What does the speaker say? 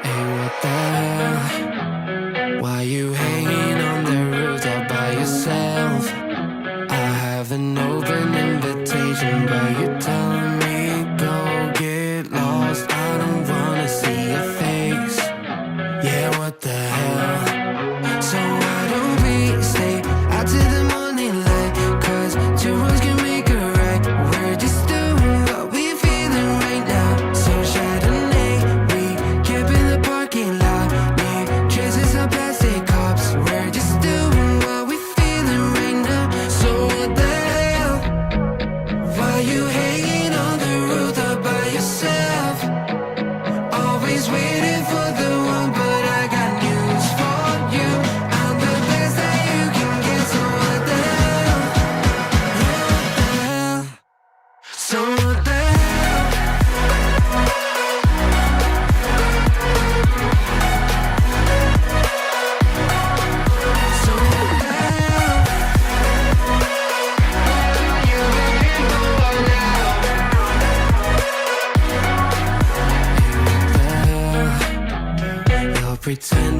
Hey, what the hell? Why you hanging on the roof all by yourself? I have an open invitation, but you're telling me go get lost. I don't wanna see your face. Yeah, what the hell? So why don't we stay out till the morning light? Cause two wrongs can make a right. We're just doing what we're feeling right now. So Chardonnay, we camp in the parking lot. Leave traces of plastic cups. We're just doing what we're feeling right now. So what the hell? Why you hanging on the roof all by yourself? Always waiting for the one, but I got news for you. I'm the best that you can get, so what the hell? Yeah, what the hell? So what the hell? So what the hell? You let me go now. Hey, what the hell? You're pretending